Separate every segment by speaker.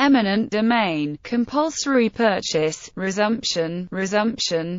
Speaker 1: eminent domain, compulsory purchase, resumption,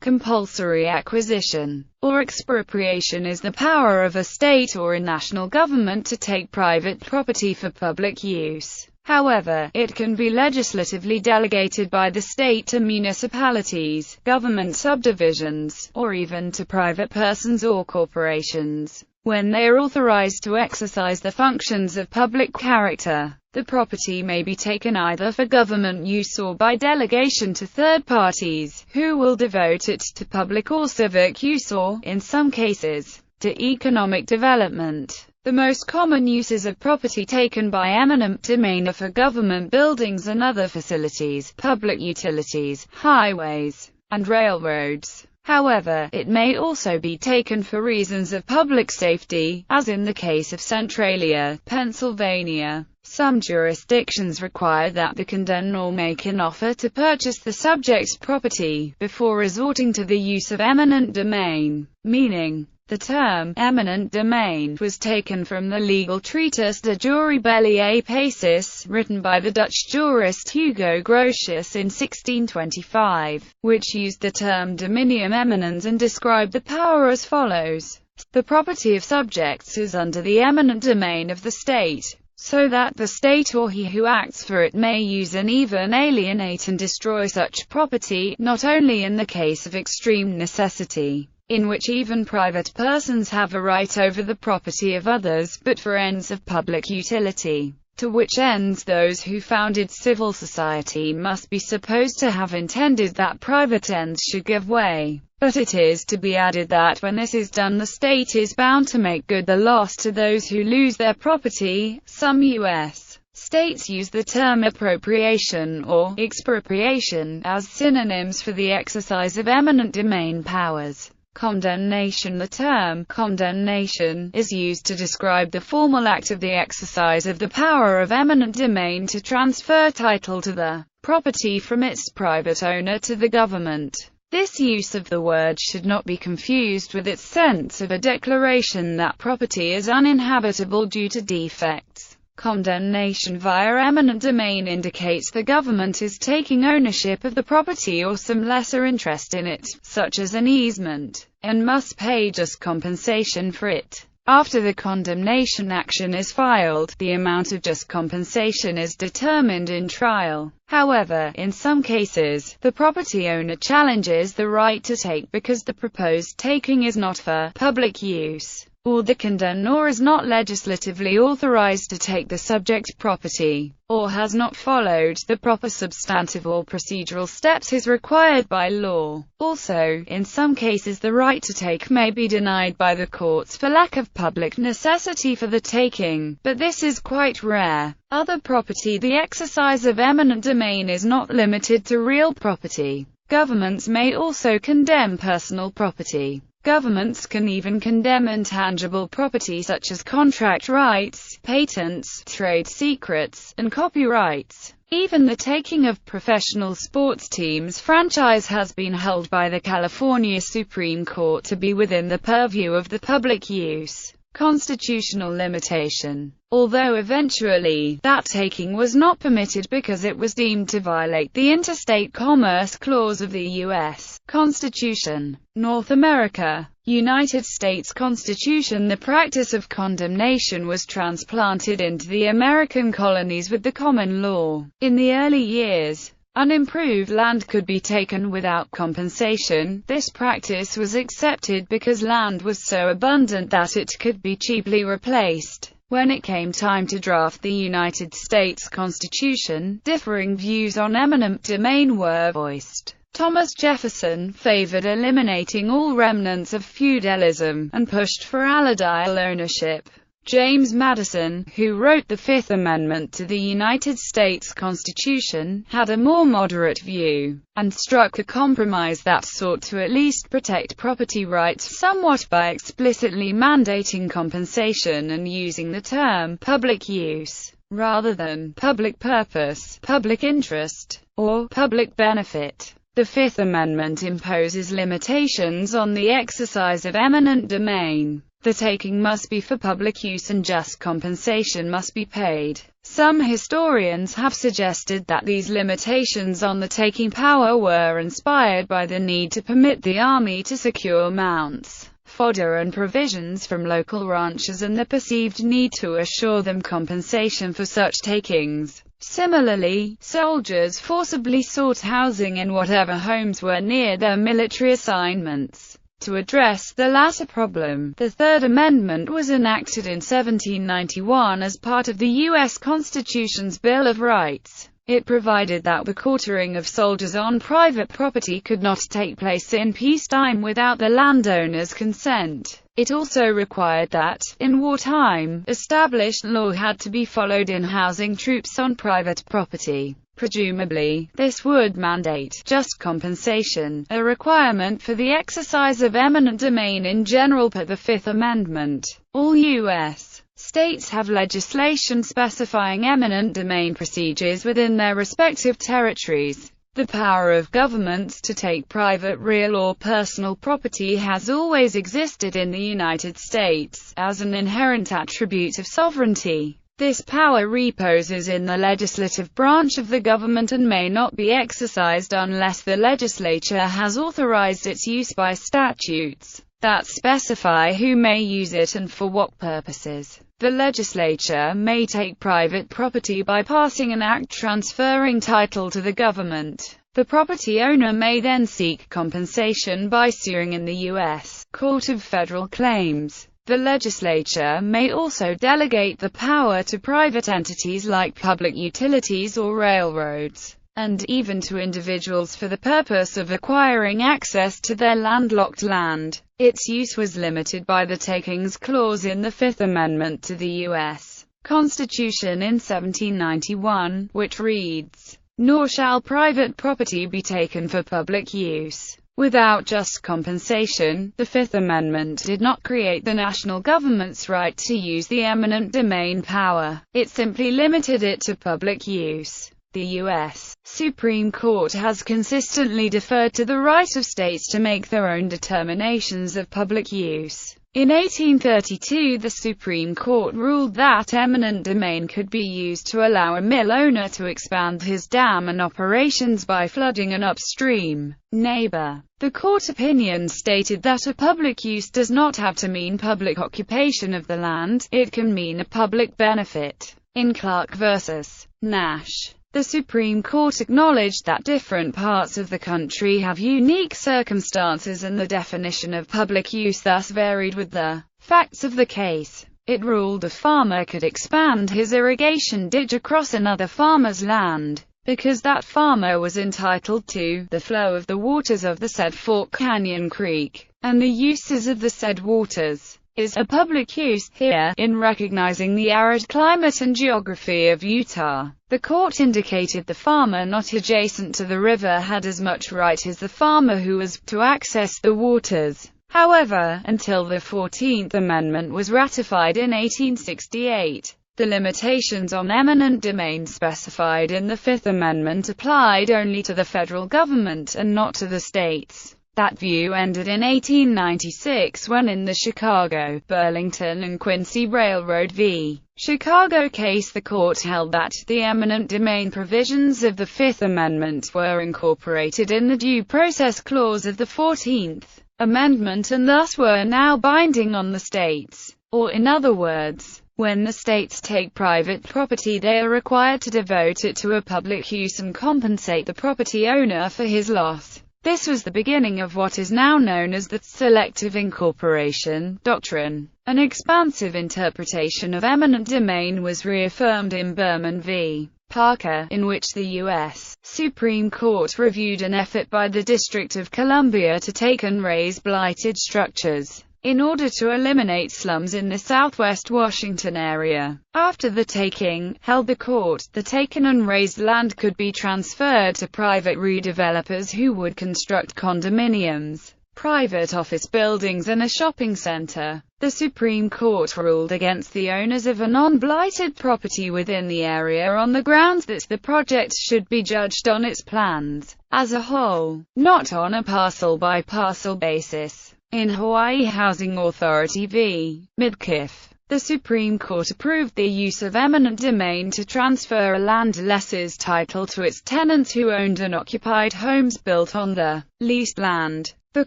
Speaker 1: compulsory acquisition, or expropriation is the power of a state or a national government to take private property for public use. However, it can be legislatively delegated by the state to municipalities, government subdivisions, or even to private persons or corporations, when they are authorized to exercise the functions of public character. The property may be taken either for government use or by delegation to third parties, who will devote it to public or civic use or, in some cases, to economic development. The most common uses of property taken by eminent domain are for government buildings and other facilities, public utilities, highways, and railroads. However, it may also be taken for reasons of public safety, as in the case of Centralia, Pennsylvania. Some jurisdictions require that the condemnor make an offer to purchase the subject's property, before resorting to the use of eminent domain, meaning, the term eminent domain was taken from the legal treatise De Jure Belliae Pacis, written by the Dutch jurist Hugo Grotius in 1625, which used the term dominium eminens and described the power as follows. The property of subjects is under the eminent domain of the state, so that the state or he who acts for it may use and even alienate and destroy such property, not only in the case of extreme necessity, in which even private persons have a right over the property of others, but for ends of public utility, to which ends those who founded civil society must be supposed to have intended that private ends should give way. But it is to be added that when this is done, the state is bound to make good the loss to those who lose their property. Some U.S. states use the term appropriation or expropriation as synonyms for the exercise of eminent domain powers. Condemnation. The term condemnation is used to describe the formal act of the exercise of the power of eminent domain to transfer title to the property from its private owner to the government. This use of the word should not be confused with its sense of a declaration that property is uninhabitable due to defects. Condemnation via eminent domain indicates the government is taking ownership of the property or some lesser interest in it, such as an easement, and must pay just compensation for it. After the condemnation action is filed, the amount of just compensation is determined in trial. However, in some cases, the property owner challenges the right to take because the proposed taking is not for public use, or the condemnor is not legislatively authorized to take the subject property, or has not followed the proper substantive or procedural steps as required by law. Also, in some cases the right to take may be denied by the courts for lack of public necessity for the taking, but this is quite rare. Other property. The exercise of eminent domain is not limited to real property. Governments may also condemn personal property. Governments can even condemn intangible property such as contract rights, patents, trade secrets, and copyrights. Even the taking of professional sports teams' franchise has been held by the California Supreme Court to be within the purview of the public use. Constitutional limitation. Although eventually, that taking was not permitted because it was deemed to violate the Interstate Commerce Clause of the U.S. Constitution. North America. United States Constitution. The practice of condemnation was transplanted into the American colonies with the common law. In the early years, unimproved land could be taken without compensation. This practice was accepted because land was so abundant that it could be cheaply replaced. When it came time to draft the United States Constitution, differing views on eminent domain were voiced. Thomas Jefferson favored eliminating all remnants of feudalism, and pushed for allodial ownership. James Madison, who wrote the Fifth Amendment to the United States Constitution, had a more moderate view, and struck a compromise that sought to at least protect property rights somewhat by explicitly mandating compensation and using the term public use, rather than public purpose, public interest, or public benefit. The Fifth Amendment imposes limitations on the exercise of eminent domain. The taking must be for public use and just compensation must be paid. Some historians have suggested that these limitations on the taking power were inspired by the need to permit the army to secure mounts, fodder and provisions from local ranchers, and the perceived need to assure them compensation for such takings. Similarly, soldiers forcibly sought housing in whatever homes were near their military assignments. To address the latter problem, the Third Amendment was enacted in 1791 as part of the U.S. Constitution's Bill of Rights. It provided that the quartering of soldiers on private property could not take place in peacetime without the landowner's consent. It also required that, in wartime, established law had to be followed in housing troops on private property. Presumably, this would mandate just compensation, a requirement for the exercise of eminent domain in general per the Fifth Amendment. All U.S. states have legislation specifying eminent domain procedures within their respective territories. The power of governments to take private real or personal property has always existed in the United States, as an inherent attribute of sovereignty. This power reposes in the legislative branch of the government and may not be exercised unless the legislature has authorized its use by statutes that specify who may use it and for what purposes. The legislature may take private property by passing an act transferring title to the government. The property owner may then seek compensation by suing in the U.S. Court of Federal Claims. The legislature may also delegate the power to private entities like public utilities or railroads, and even to individuals for the purpose of acquiring access to their landlocked land. Its use was limited by the Takings Clause in the Fifth Amendment to the U.S. Constitution in 1791, which reads, "Nor shall private property be taken for public use without just compensation." The Fifth Amendment did not create the national government's right to use the eminent domain power. It simply limited it to public use. The U.S. Supreme Court has consistently deferred to the right of states to make their own determinations of public use. In 1832, the Supreme Court ruled that eminent domain could be used to allow a mill owner to expand his dam and operations by flooding an upstream neighbor. The court opinion stated that a public use does not have to mean public occupation of the land, it can mean a public benefit. In Clark v. Nash, the Supreme Court acknowledged that different parts of the country have unique circumstances and the definition of public use thus varied with the facts of the case. It ruled a farmer could expand his irrigation ditch across another farmer's land, because that farmer was entitled to the flow of the waters of the said Fork Canyon Creek, and the uses of the said waters is a public use. Here, in recognizing the arid climate and geography of Utah, the court indicated the farmer not adjacent to the river had as much right as the farmer who was to access the waters. However, until the 14th Amendment was ratified in 1868, the limitations on eminent domain specified in the Fifth Amendment applied only to the federal government and not to the states. That view ended in 1896 when in the Chicago, Burlington and Quincy Railroad v. Chicago case the court held that the eminent domain provisions of the Fifth Amendment were incorporated in the Due Process Clause of the 14th Amendment and thus were now binding on the states. Or in other words, when the states take private property they are required to devote it to a public use and compensate the property owner for his loss. This was the beginning of what is now known as the selective incorporation doctrine. An expansive interpretation of eminent domain was reaffirmed in Berman v. Parker, in which the U.S. Supreme Court reviewed an effort by the District of Columbia to take and raze blighted structures in order to eliminate slums in the southwest Washington area. After the taking, held the court, the taken and razed land could be transferred to private redevelopers who would construct condominiums, private office buildings and a shopping center. The Supreme Court ruled against the owners of a non-blighted property within the area on the grounds that the project should be judged on its plans as a whole, not on a parcel-by-parcel basis. In Hawaii Housing Authority v. Midkiff, The Supreme Court approved the use of eminent domain to transfer a landless's title to its tenants who owned and occupied homes built on the leased land. The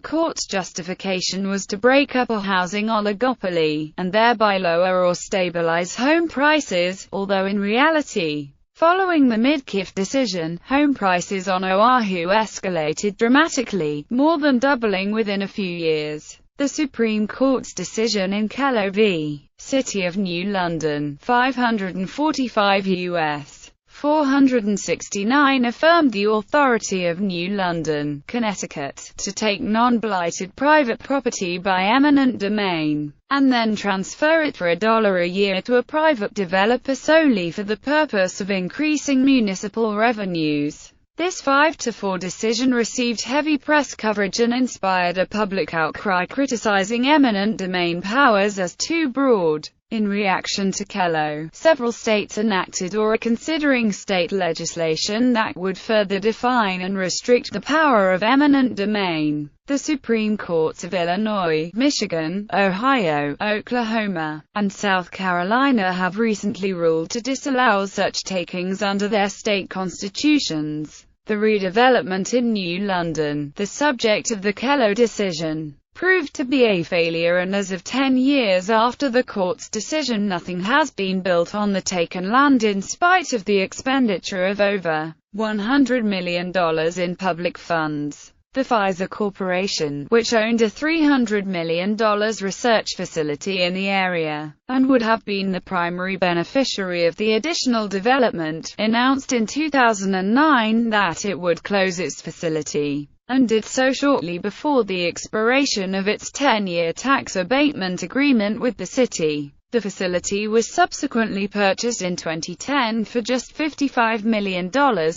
Speaker 1: court's justification was to break up a housing oligopoly, and thereby lower or stabilize home prices, although in reality, following the Midkiff decision, home prices on Oahu escalated dramatically, more than doubling within a few years. The Supreme Court's decision in Keller v. City of New London, 545 U.S. 469 affirmed the authority of New London, Connecticut, to take non-blighted private property by eminent domain, and then transfer it for $1 a year to a private developer solely for the purpose of increasing municipal revenues. This 5-4 decision received heavy press coverage and inspired a public outcry criticizing eminent domain powers as too broad. In reaction to Keller, several states enacted or are considering state legislation that would further define and restrict the power of eminent domain. The Supreme Courts of Illinois, Michigan, Ohio, Oklahoma, and South Carolina have recently ruled to disallow such takings under their state constitutions. The redevelopment in New London, the subject of the Keller decision, proved to be a failure, and as of 10 years after the court's decision, nothing has been built on the taken land in spite of the expenditure of over $100 million in public funds. The Pfizer Corporation, which owned a $300 million research facility in the area, and would have been the primary beneficiary of the additional development, announced in 2009 that it would close its facility, and did so shortly before the expiration of its 10-year tax abatement agreement with the city. The facility was subsequently purchased in 2010 for just $55 million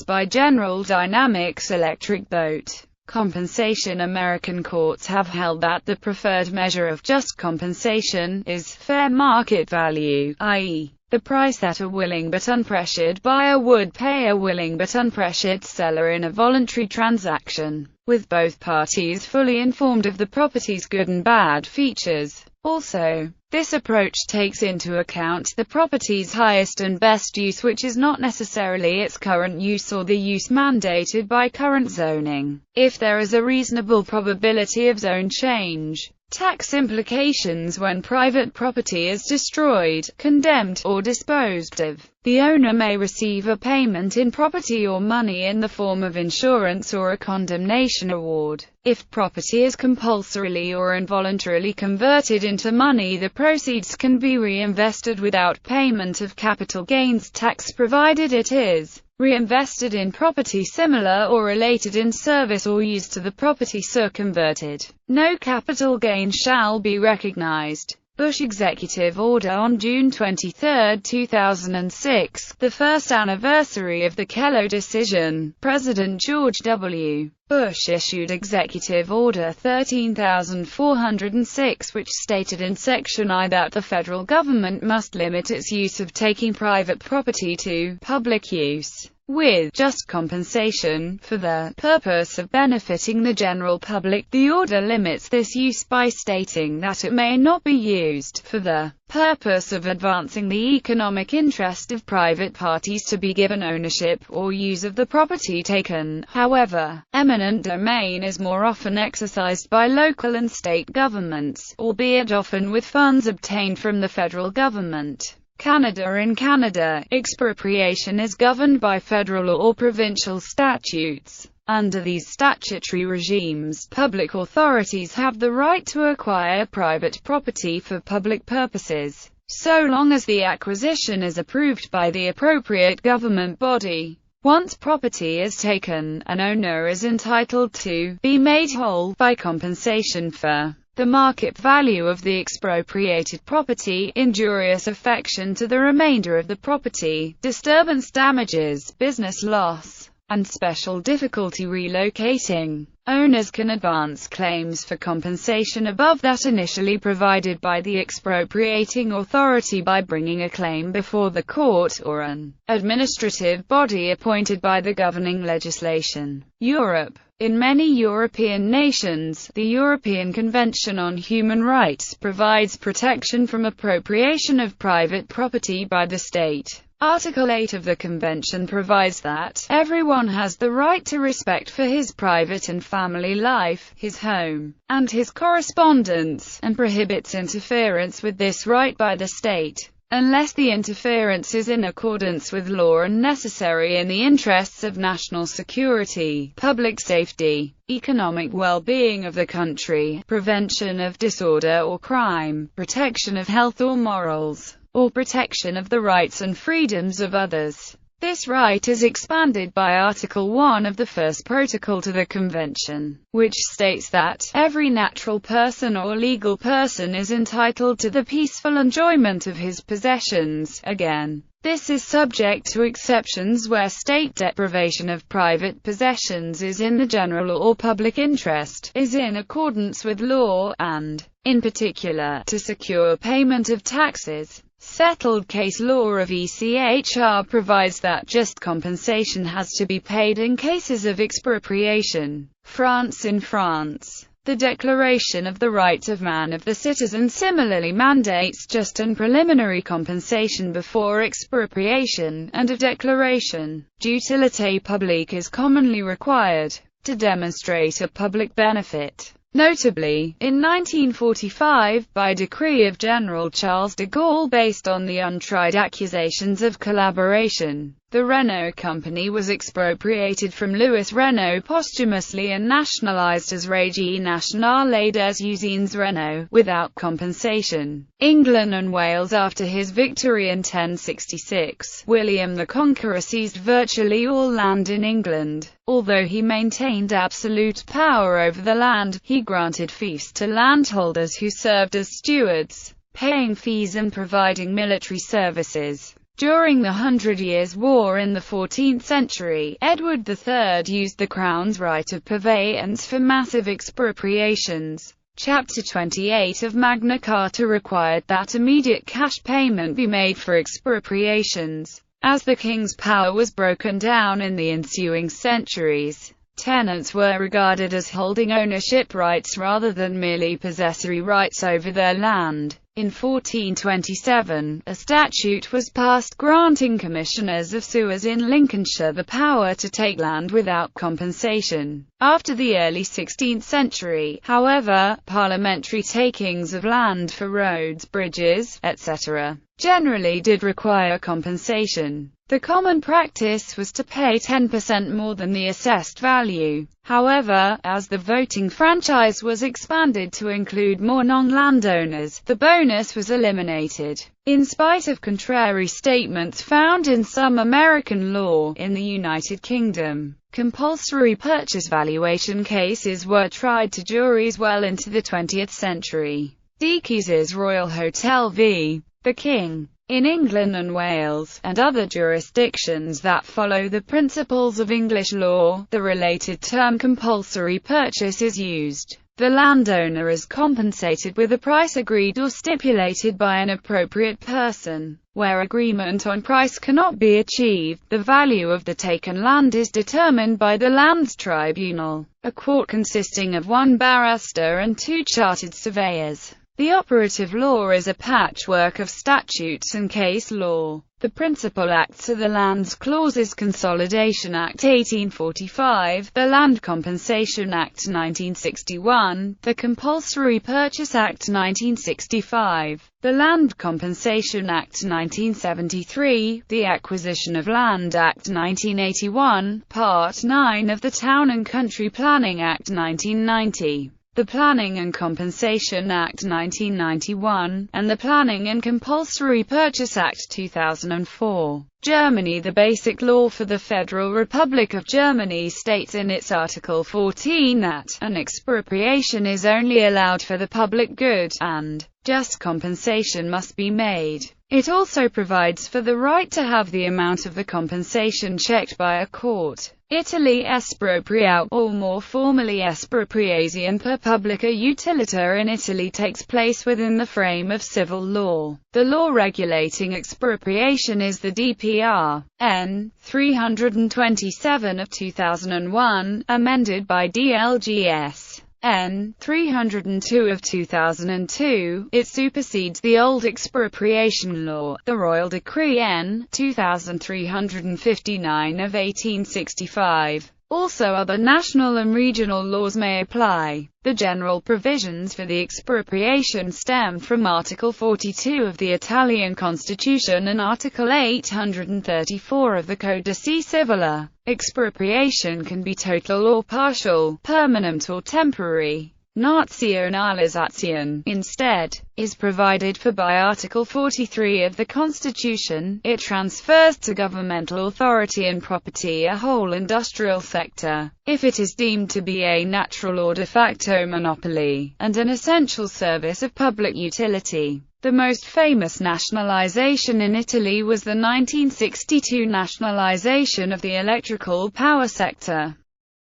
Speaker 1: by General Dynamics Electric Boat compensation. American courts have held that the preferred measure of just compensation is fair market value, i.e., the price that a willing but unpressured buyer would pay a willing but unpressured seller in a voluntary transaction, with both parties fully informed of the property's good and bad features. Also, this approach takes into account the property's highest and best use, which is not necessarily its current use or the use mandated by current zoning. If there is a reasonable probability of zone change, tax implications when private property is destroyed, condemned, or disposed of, the owner may receive a payment in property or money in the form of insurance or a condemnation award. If property is compulsorily or involuntarily converted into money, the proceeds can be reinvested without payment of capital gains tax, provided it is reinvested in property similar or related in service or use to the property so converted. No capital gain shall be recognized. Bush Executive Order. On June 23, 2006, the first anniversary of the Keller decision, President George W. Bush issued Executive Order 13406, which stated in Section I that the federal government must limit its use of taking private property to public use, with just compensation, for the purpose of benefiting the general public. The order limits this use by stating that it may not be used for the purpose of advancing the economic interest of private parties to be given ownership or use of the property taken. However, eminent domain is more often exercised by local and state governments, albeit often with funds obtained from the federal government. Canada. In Canada, expropriation is governed by federal or provincial statutes. Under these statutory regimes, public authorities have the right to acquire private property for public purposes, so long as the acquisition is approved by the appropriate government body. Once property is taken, an owner is entitled to be made whole by compensation for the market value of the expropriated property, injurious affection to the remainder of the property, disturbance damages, business loss, and special difficulty relocating. Owners can advance claims for compensation above that initially provided by the expropriating authority by bringing a claim before the court or an administrative body appointed by the governing legislation. Europe. In many European nations, the European Convention on Human Rights provides protection from appropriation of private property by the state. Article 8 of the Convention provides that everyone has the right to respect for his private and family life, his home, and his correspondence, and prohibits interference with this right by the state, unless the interference is in accordance with law and necessary in the interests of national security, public safety, economic well-being of the country, prevention of disorder or crime, protection of health or morals, or protection of the rights and freedoms of others. This right is expanded by Article 1 of the First Protocol to the Convention, which states that every natural person or legal person is entitled to the peaceful enjoyment of his possessions. Again, this is subject to exceptions where state deprivation of private possessions is in the general or public interest, is in accordance with law, and, in particular, to secure payment of taxes. Settled case law of ECHR provides that just compensation has to be paid in cases of expropriation. France. In France, the Declaration of the Rights of Man of the Citizen similarly mandates just and preliminary compensation before expropriation, and a declaration d'utilité publique is commonly required to demonstrate a public benefit. Notably, in 1945, by decree of General Charles de Gaulle based on the untried accusations of collaboration, the Renault Company was expropriated from Louis Renault posthumously and nationalized as Régie Nationale des Usines Renault, without compensation. England and Wales. After his victory in 1066, William the Conqueror seized virtually all land in England. Although he maintained absolute power over the land, he granted fiefs to landholders who served as stewards, paying fees and providing military services. During the 100 Years' War in the 14th century, Edward III used the Crown's right of purveyance for massive expropriations. Chapter 28 of Magna Carta required that immediate cash payment be made for expropriations. As the king's power was broken down in the ensuing centuries, tenants were regarded as holding ownership rights rather than merely possessory rights over their land. In 1427, a statute was passed granting commissioners of sewers in Lincolnshire the power to take land without compensation. After the early 16th century, however, parliamentary takings of land for roads, bridges, etc., generally did require compensation. The common practice was to pay 10% more than the assessed value. However, as the voting franchise was expanded to include more non-landowners, the bonus was eliminated. In spite of contrary statements found in some American law, in the United Kingdom, compulsory purchase valuation cases were tried to juries well into the 20th century. Deakey's Royal Hotel v. The King. In England and Wales, and other jurisdictions that follow the principles of English law, the related term compulsory purchase is used. The landowner is compensated with a price agreed or stipulated by an appropriate person. Where agreement on price cannot be achieved, the value of the taken land is determined by the Lands Tribunal, a court consisting of one barrister and two chartered surveyors. The operative law is a patchwork of statutes and case law. The principal acts are the Lands Clauses Consolidation Act 1845, the Land Compensation Act 1961, the Compulsory Purchase Act 1965, the Land Compensation Act 1973, the Acquisition of Land Act 1981, Part 9 of the Town and Country Planning Act 1990. The Planning and Compensation Act 1991, and the Planning and Compulsory Purchase Act 2004. Germany. The basic law for the Federal Republic of Germany states in its Article 14 that an expropriation is only allowed for the public good, and just compensation must be made. It also provides for the right to have the amount of the compensation checked by a court. Italy espropria, or more formally expropriation per publica utilita in Italy, takes place within the frame of civil law. The law regulating expropriation is the DPR. N. 327 of 2001, amended by DLGS. N. 302 of 2002, it supersedes the old expropriation law, the Royal Decree N. 2359 of 1865. Also, other national and regional laws may apply. The general provisions for the expropriation stem from Article 42 of the Italian Constitution and Article 834 of the Codice Civile. Expropriation can be total or partial, permanent or temporary. Nazionalization, instead, is provided for by Article 43 of the Constitution. It transfers to governmental authority and property a whole industrial sector, if it is deemed to be a natural or de facto monopoly, and an essential service of public utility. The most famous nationalization in Italy was the 1962 nationalization of the electrical power sector.